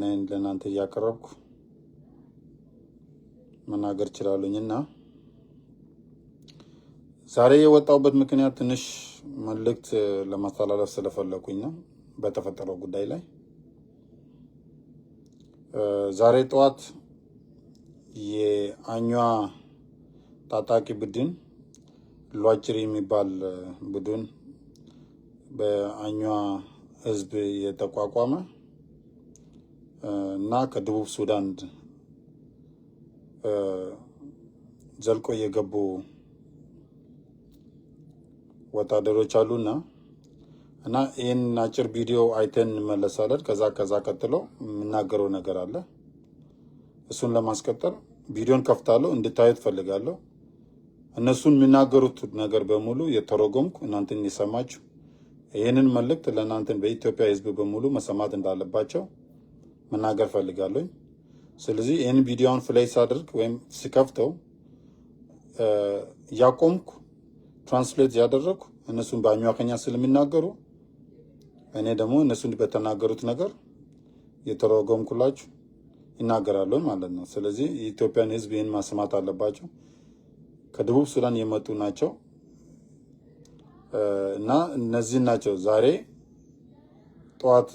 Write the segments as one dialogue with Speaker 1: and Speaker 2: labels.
Speaker 1: ለናንተ ያቀርብኩ መናገር ይችላልኝና ዛሬ የወጣውበት ምክንያት ትንሽ መልእክት ለማስተላለፍ ስለፈለኩኝ ነው በተፈጠረው ጉዳይ ላይ። ዛሬ ጠዋት የአኛ ታጣቂ ቡድን ሏጭሪ የሚባል ቡድን በአኛ ህዝብ የተቋቋመ እና ከደቡብ ሱዳን ዘልቆ የገቡ ወታደሮች አሉና እና ይሄን አጭር ቪዲዮ አይተን እንመለሳለን። ከዛ ቀጥሎ የምናገረው ነገር አለ። እሱን ለማስቀጠል ቪዲዮን ከፍታለሁ እንድታዩት ፈልጋለሁ። እነሱን የሚናገሩት ነገር በሙሉ የተረጎምኩ እናንተን እየሰማችሁ ይሄንን መልእክት ለእናንተን በኢትዮጵያ ህዝብ በሙሉ መሰማት እንዳለባቸው መናገር ፈልጋለሁ። ስለዚህ ይሄን ቪዲዮውን ፍሌስ አድርግ ወይም ሲከፍተው ያቆምኩ ትራንስሌት ያደረኩ እነሱን በአኟከኛ ስለሚናገሩ እኔ ደግሞ እነሱን በተናገሩት ነገር የተረጎምኩላችሁ ይናገራሉ ማለት ነው። ስለዚህ የኢትዮጵያን ህዝብ ይሄን ማሰማት አለባቸው። ከደቡብ ሱዳን የመጡ ናቸው እና እነዚህ ናቸው ዛሬ ጠዋት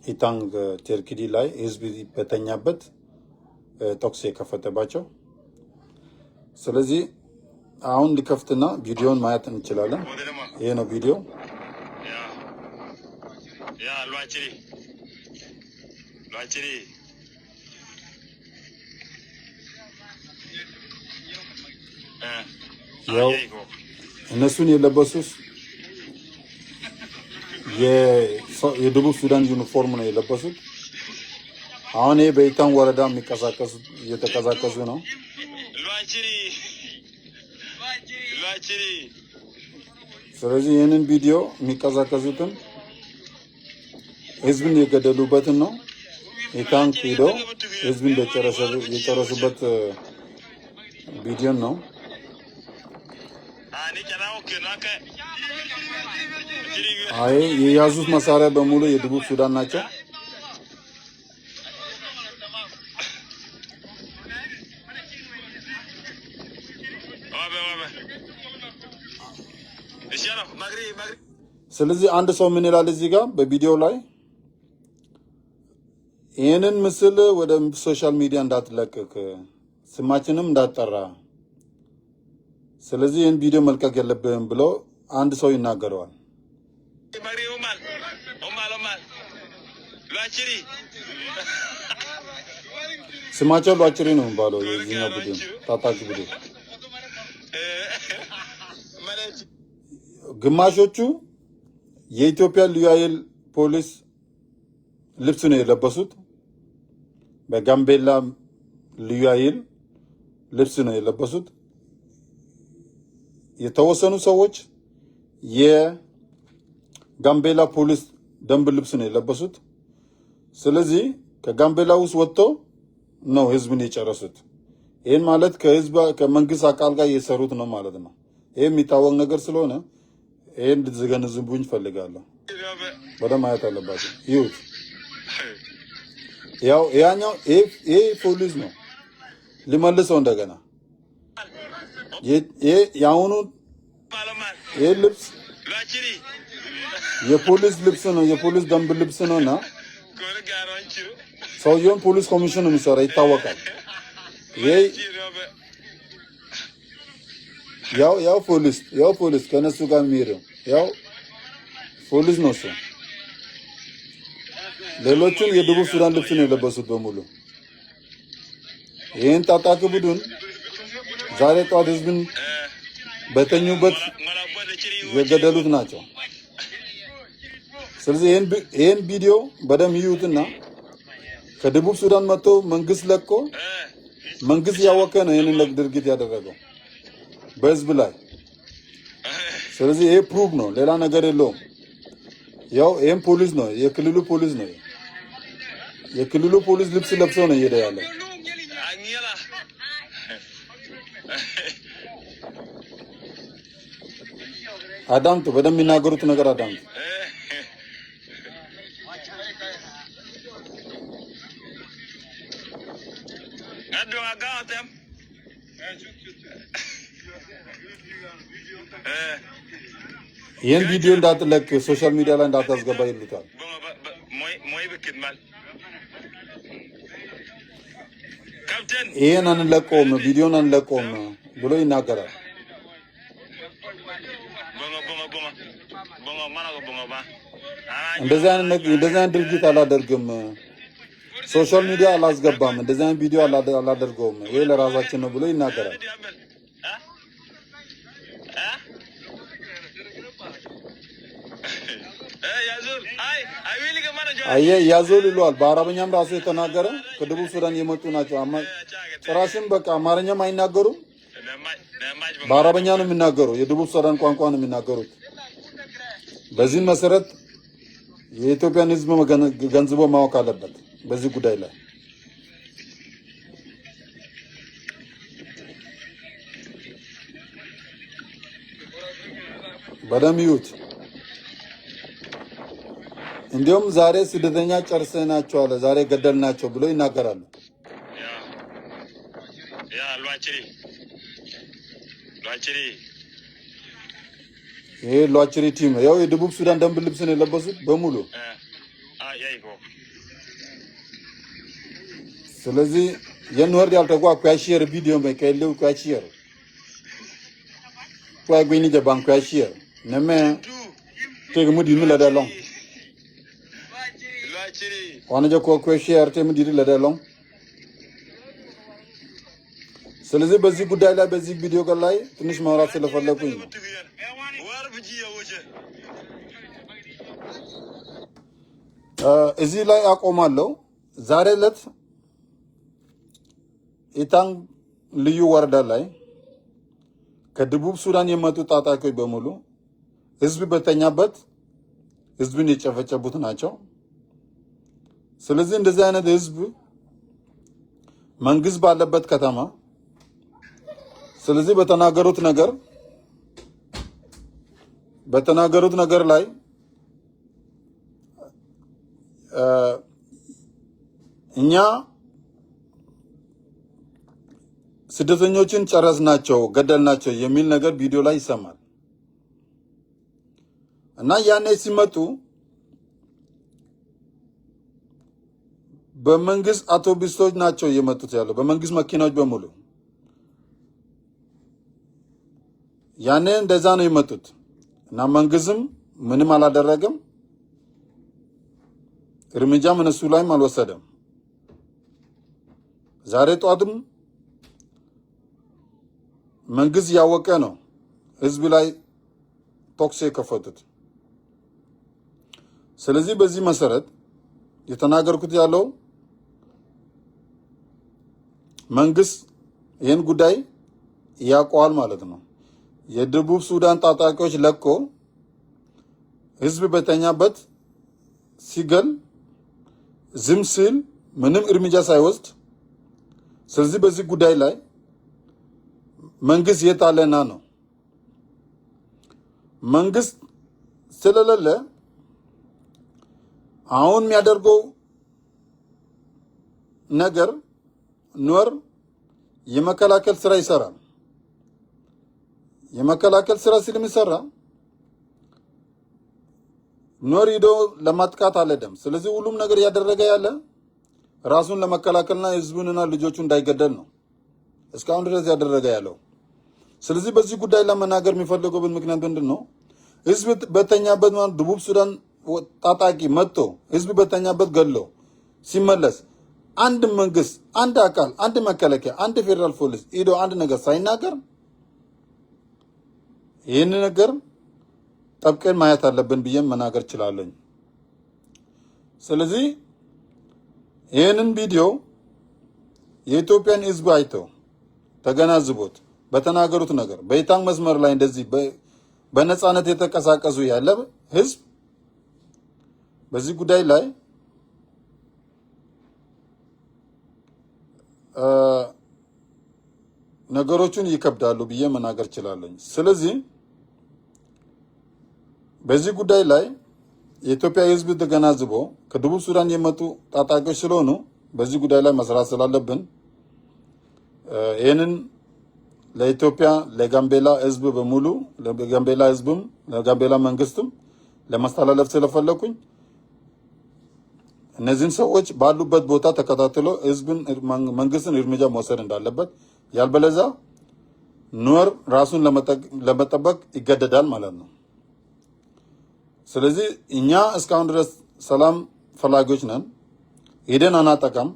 Speaker 1: ኢታንግ ቴርኪዲ ላይ ህዝብ በተኛበት ቶክስ የከፈተባቸው። ስለዚህ አሁን ሊከፍትና ቪዲዮን ማየት እንችላለን። ይሄ ነው ቪዲዮ። ያ ሏጭሪ ያው እነሱን የለበሱት የደቡብ ሱዳን ዩኒፎርም ነው የለበሱት። አሁን ይሄ በኢታንግ ወረዳ የሚቀሳቀሱ እየተቀሳቀሱ ነው። ስለዚህ ይህንን ቪዲዮ የሚቀሳቀሱትን ህዝብን የገደሉበትን ነው። ኢታንግ ሄዶ ህዝብን የጨረሱበት ቪዲዮ ነው። አይ የያዙት መሳሪያ በሙሉ የደቡብ ሱዳን ናቸው። ስለዚህ አንድ ሰው ምን ይላል እዚህ ጋር በቪዲዮ ላይ ይሄንን ምስል ወደ ሶሻል ሚዲያ እንዳትለቅቅ ስማችንም እንዳትጠራ፣ ስለዚህ ይሄን ቪዲዮ መልቀቅ የለብህም ብሎ አንድ ሰው ይናገረዋል። ስማቸው ሏጭሪ ነው የሚባለው የዚህኛው ቡድን ታጣቂ ቡድን። ግማሾቹ የኢትዮጵያ ልዩ ኃይል ፖሊስ ልብስ ነው የለበሱት። በጋምቤላ ልዩ ኃይል ልብስ ነው የለበሱት። የተወሰኑ ሰዎች የጋምቤላ ፖሊስ ደንብ ልብስ ነው የለበሱት። ስለዚህ ከጋምቤላ ውስጥ ወጥተው ነው ህዝብን የጨረሱት። ይሄን ማለት ከመንግስት አካል ጋር እየሰሩት ነው ማለት ነው። ይሄ የሚታወቅ ነገር ስለሆነ ይሄን እንድትገነዘቡኝ ፈልጋለሁ። ወደ ማየት አለባችሁ። ይሁት ያው ያኛው ይሄ ፖሊስ ነው ሊመልሰው እንደገና ይሄ ያውኑ ይሄ ልብስ የፖሊስ ልብስ ነው፣ የፖሊስ ደንብ ልብስ ነውና ሰውየውን ፖሊስ ኮሚሽን ነው የሚሰራ ይታወቃል። ይሄ ያው ፖሊስ ከነሱ ጋር የሚሄደው ያው ፖሊስ ነው እሱ። ሌሎቹም የደቡብ ሱዳን ልብስ ነው የለበሱት በሙሉ። ይሄን ታጣቂ ቡድን ዛሬ ጠዋት ህዝብን በተኙበት የገደሉት ናቸው። ስለዚህ ይሄን ቪዲዮ በደም ይዩትና ከደቡብ ሱዳን መጥቶ መንግስት ለቆ መንግስት ያወቀ ነው ይሄንን ድርጊት ያደረገው በህዝብ ላይ። ስለዚህ ይሄ ፕሩፍ ነው፣ ሌላ ነገር የለውም። ያው ይሄን ፖሊስ ነው፣ የክልሉ ፖሊስ ነው። የክልሉ ፖሊስ ልብስ ለብሰው ነው እየሄደ ያለው። አዳምጡ፣ በደም የሚናገሩት ነገር አዳምጡ። ይህን ቪዲዮ እንዳትለቅ ሶሻል ሚዲያ ላይ እንዳታስገባ ይሉታል። ይህን አንለቀውም ቪዲዮን አንለቀውም ብሎ ይናገራል። እንደዚህ አይነት ድርጊት አላደርግም፣ ሶሻል ሚዲያ አላስገባም፣ እንደዚህ አይነት ቪዲዮ አላደርገውም፣ ይሄ ለራሳችን ነው ብሎ ይናገራል። አየ ያዞል ይሏል። በአረበኛም ራሱ የተናገረ ከደቡብ ሱዳን የመጡ ናቸው። ጭራሽም በቃ አማርኛም አይናገሩም፣ በአረበኛ ነው የሚናገሩ፣ የደቡብ ሱዳን ቋንቋ ነው የሚናገሩት። በዚህ መሰረት የኢትዮጵያን ሕዝብ ገንዝቦ ማወቅ አለበት በዚህ ጉዳይ ላይ። በደም ይዩት። እንዲሁም ዛሬ ስደተኛ ጨርሰናቸው አለ፣ ዛሬ ገደልናቸው ብሎ ይናገራሉ። ይሄ ሏችሪ ቲም ያው የደቡብ ሱዳን ደንብ ልብስን የለበሱት በሙሉ። ስለዚህ የንወርድ ያልተጓ ኳሺየር ቪዲዮ በከለው ኳሺየር ጓጉኝ ጀባን ኳሺየር ነመ ተግሙ ዲኑ ለዳለው ዋነጀ ኳሺየር ተም ዲዱ ለዳለው። ስለዚህ በዚህ ጉዳይ ላይ በዚህ ቪዲዮ ላይ ትንሽ ማውራት ስለፈለኩኝ ነው። እዚህ ላይ አቆማለሁ። ዛሬ ዕለት ኢታንግ ልዩ ወረዳ ላይ ከደቡብ ሱዳን የመጡ ታጣቂዎች በሙሉ ህዝብ በተኛበት ህዝብን የጨፈጨፉት ናቸው። ስለዚህ እንደዚህ አይነት ህዝብ መንግስት ባለበት ከተማ ስለዚህ በተናገሩት ነገር ላይ እኛ ስደተኞችን ጨረስናቸው፣ ገደልናቸው የሚል ነገር ቪዲዮ ላይ ይሰማል እና ያኔ ሲመጡ በመንግስት አውቶቡሶች ናቸው የመጡት ያለው በመንግስት መኪናዎች በሙሉ ያኔ እንደዛ ነው የመጡት እና መንግስትም ምንም አላደረገም፣ እርምጃም እነሱ ላይም አልወሰደም። ዛሬ ጧትም መንግስት ያወቀ ነው ህዝብ ላይ ቶክስ የከፈቱት። ስለዚህ በዚህ መሰረት የተናገርኩት ያለው መንግስት ይህን ጉዳይ ያውቀዋል ማለት ነው። የደቡብ ሱዳን ታጣቂዎች ለቆ ህዝብ በተኛበት ሲገል ዝም ሲል ምንም እርምጃ ሳይወስድ፣ ስለዚህ በዚህ ጉዳይ ላይ መንግስት የት አለና ነው? መንግስት ስለሌለ አሁን የሚያደርገው ነገር ኖር የመከላከል ስራ ይሰራል። የመከላከል ስራ ስለሚሰራ ኖር ሄዶ ለማጥቃት አልሄደም። ስለዚህ ሁሉም ነገር ያደረገ ያለ ራሱን ለመከላከልና ህዝቡንና ልጆቹ እንዳይገደል ነው እስካሁን ድረስ ያደረገ ያለው። ስለዚህ በዚህ ጉዳይ ለመናገር የሚፈልገው ምክንያት ምንድን ነው? ህዝብ በተኛበት ደቡብ ሱዳን ታጣቂ መጥቶ ህዝብ በተኛበት ገሎ ሲመለስ አንድ መንግስት፣ አንድ አካል፣ አንድ መከላከያ፣ አንድ ፌደራል ፖሊስ ሄዶ አንድ ነገር ሳይናገር ይህን ነገር ጠብቀን ማየት አለብን ብዬ መናገር እችላለሁ። ስለዚህ ይህንን ቪዲዮ የኢትዮጵያን ህዝብ አይተው ተገናዝቦት በተናገሩት ነገር በኢታንግ መስመር ላይ እንደዚህ በነፃነት የተንቀሳቀሱ ያለ ህዝብ በዚህ ጉዳይ ላይ ነገሮቹን ይከብዳሉ ብዬ መናገር እችላለሁ። ስለዚህ በዚህ ጉዳይ ላይ የኢትዮጵያ ህዝብ ተገናዝቦ ከደቡብ ሱዳን የመጡ ታጣቂዎች ስለሆኑ በዚህ ጉዳይ ላይ መስራት ስላለብን ይህንን ለኢትዮጵያ ለጋምቤላ ህዝብ በሙሉ ለጋምቤላ ህዝብም ለጋምቤላ መንግስትም ለማስተላለፍ ስለፈለኩኝ እነዚህን ሰዎች ባሉበት ቦታ ተከታትሎ ህዝብን መንግስትን እርምጃ መውሰድ እንዳለበት ያልበለዛ ኑር ራሱን ለመጠበቅ ይገደዳል ማለት ነው። ስለዚህ እኛ እስካሁን ድረስ ሰላም ፈላጊዎች ነን። ሄደን አናጠቃም።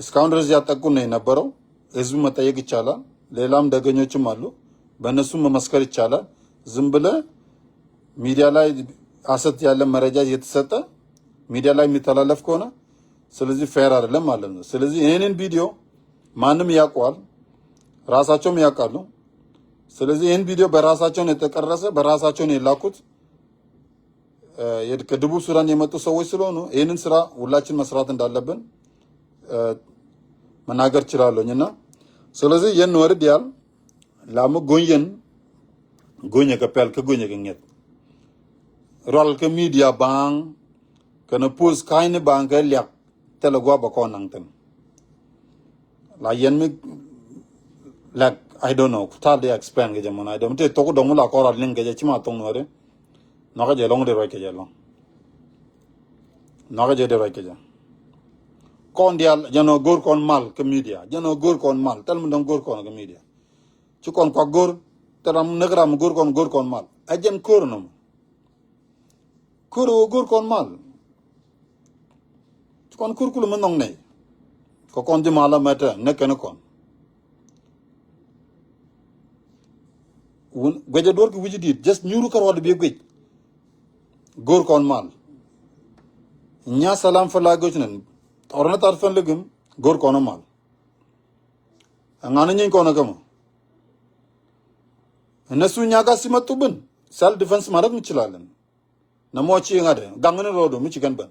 Speaker 1: እስካሁን ድረስ ያጠቁን ነው የነበረው። ህዝቡ መጠየቅ ይቻላል። ሌላም ደገኞችም አሉ። በእነሱም መመስከር ይቻላል። ዝም ብለ ሚዲያ ላይ አሰት ያለ መረጃ እየተሰጠ ሚዲያ ላይ የሚተላለፍ ከሆነ ስለዚህ ፌር አይደለም ማለት ነው። ስለዚህ ይህንን ቪዲዮ ማንም ያውቀዋል፣ ራሳቸውም ያውቃሉ። ስለዚህ ይህን ቪዲዮ በራሳቸውን የተቀረጸ በራሳቸውን የላኩት ከደቡብ ሱዳን የመጡ ሰዎች ስለሆኑ ይህንን ስራ ሁላችን መስራት እንዳለብን መናገር እችላለሁኝና ስለዚህ የን ወርድ ያል ላሙ ጎኘ ከpel ከጎኘ ገኘት ሮል ከሚዲያ ባንክ ከነ ፖስ ካይነ ባንክ ሊያክ ተለጓ በኮናንተን ላየን like I don't know kutal de explain ke jamana I don't to ko domula ko ra ling ke chima tong nore na ga je long de roi ke je long na ga je de roi ke je kon dia jano gor kon mal ke media jano gor kon mal tal mun dong gor kon ke media chu kon ko gor taram nagram gor kon mal ajen kor no gor kon mal chu kon kul mun nong nei ko kon di mala mata ne ken kon gweja dor ki wuji dit just nyuru kar wala be gwej gor kon mal nya salam fa la goj nan orna tar fan legum gor kon mal ngana nyin kon agam እነሱ ኛ ጋር ሲመጡብን ሰልፍ ዲፌንስ ማለት እንችላለን ነሞቺ ngade gangane rodo mi chigan ban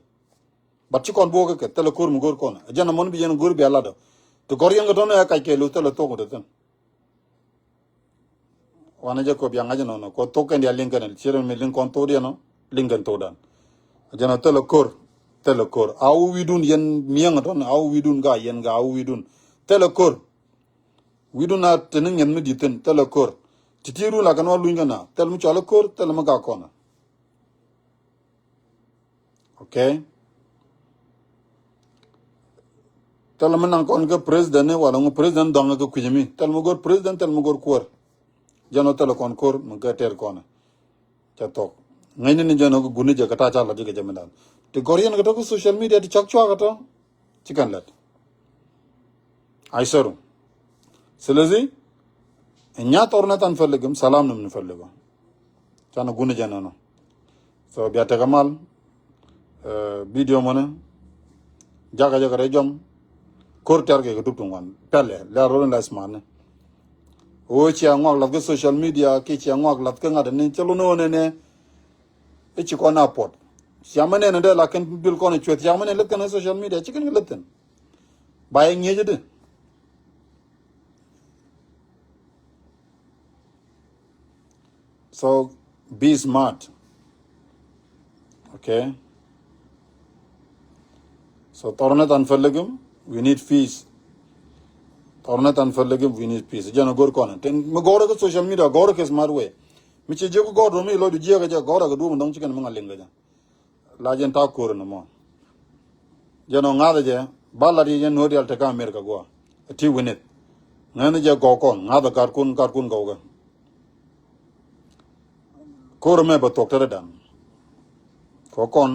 Speaker 1: bacci kon boga ke tele kur mu gor kon ajana mon bi yen gor bi ala do to gor yang do no ya kai ke lu tele to ko den wana je ko bianga je no ko to ken dia linkan chiro mi link kon to dia no linkan to dan ajana tele kor au widun yen miang don au widun ga yen ga au widun tele kor widun na tenen yen mi diten tele kor titiru la kan walu ngana tel mu chala kor tel ma ga kona okay tel ma nan kon ga president ne wala ngo president dong ga kujimi tel mu gor president tel mu gor kor jano tel kon kor mu ga ter kona cha tok ngai ni jano go guni je kata cha la je jamedan te gorian ga to social media ti chak chwa ga to chikan lat አይሰሩ ስለዚህ እኛ ጦርነት አንፈልግም ሰላም ነው የምንፈልገው ታና ጉን ጀነ ነው ሶ ቢያተከማል ቪዲዮ ማነ ጃጋ ረጆም ኮርተር ገ ዱቱንዋን ፐለ ለሮን ላስማነ ኦቺ አንዋክ ላፍ ሶሻል ሚዲያ ኬቺ አንዋክ ላፍ ከንጋ ደነ ቸሎ ነው ነነ እቺ ኮና ፖት ሲያመነ እንደ ላከን ቢል ኮነ ቾት ያመነ ለከነ ሶሻል ሚዲያ ቺክን ለተን ባየኝ ይጅድ So be smart, okay? So tornat anፈልግም we need peace. tornat anፈልግም we need peace. Jana gor kona. Ten magora ko social media gora ke smart way. Miche je ko gor mi lo di je ga gora ga du mong chikan mga lenga ja. La jen ta kor no mo. Jana ngada je bala ri jen no real ta ka America go. Ti winit. Ngana je go kon ngada karkun go ga. Korme ba doctor dan ko kon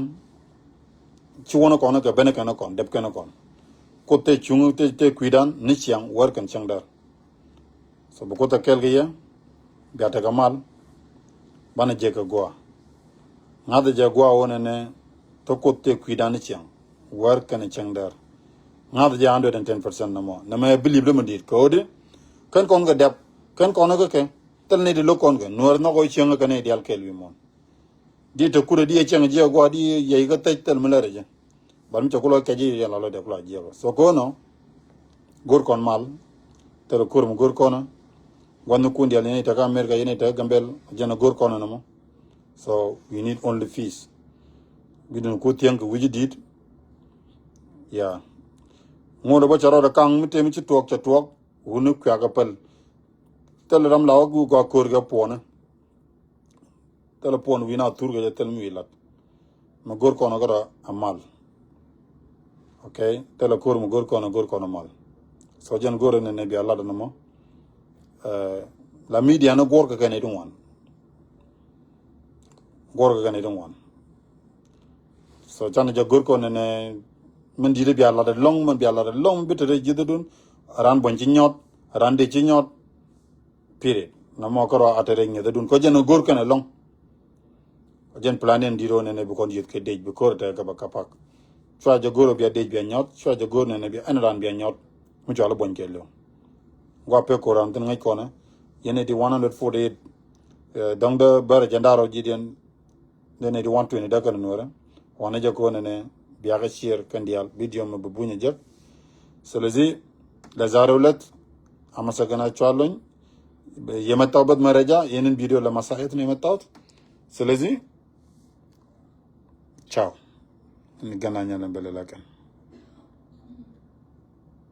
Speaker 1: chuona kon ka bene kana kon dep kana kon ko te chung te kuidan ni chiang war kan chang dar so bu ko ta kel ge ya gata kamal bana je ka goa ngada je goa wona ne to ko te kuidan ni chiang war kan chang dar ngada je 110% na mo na me believe le mandit ko de kan kon ga dep kan kon ga ke tel ne de lokon ga nor na ko chiang ga ne dial kel wi mon di to kure di chiang je go di ye ga tel tel mala je bam to ko lo ke ji ya la lo de ko je so ko no gor kon mal tel kur mu gor kona wan ku ndi ne ta ga america ne ta gambel jana gor kona no mo so we need only peace we don't ko tiang wi ji dit ya ngoro ba charo da kang mi te mi chi tok cha tok Unuk Yakapel. Tell them Lagu got Kurga Pona. Telepon Vina Turga tell me that. Magur Konagara Amal. Okay? Telekur Mugur Konagur Konamal. So Jan Goran and Nebi Aladanamo. La media no Gorka can I don't want. Gorka can I don't want. So Chana Jagurkon and Mendiri be a lot of long, man be a lot of long bit of Jidun, around Bonchignot, around the Chignot, period. No more uttering the Dun Kojan Gurkan along. Jen planning Diron and Nebukon Yit Kedej before the Gabakapak. Try the Guru be a date be a yacht, try the Gun and be an around be a yacht, which all a bonkello. Guapeco and the corner, Yeneti 148, Dung the Barajandaro Gideon, then 8120 Dakan Nora, one a Jacon and Biagashir Candial, Bidium Bubunya. Selezi, Lazarolet, Amasagana Charlon, Yematabat Maraja, Yenin video La Masayat Nematout. Selezi, ciao. Gananya Bellelakan.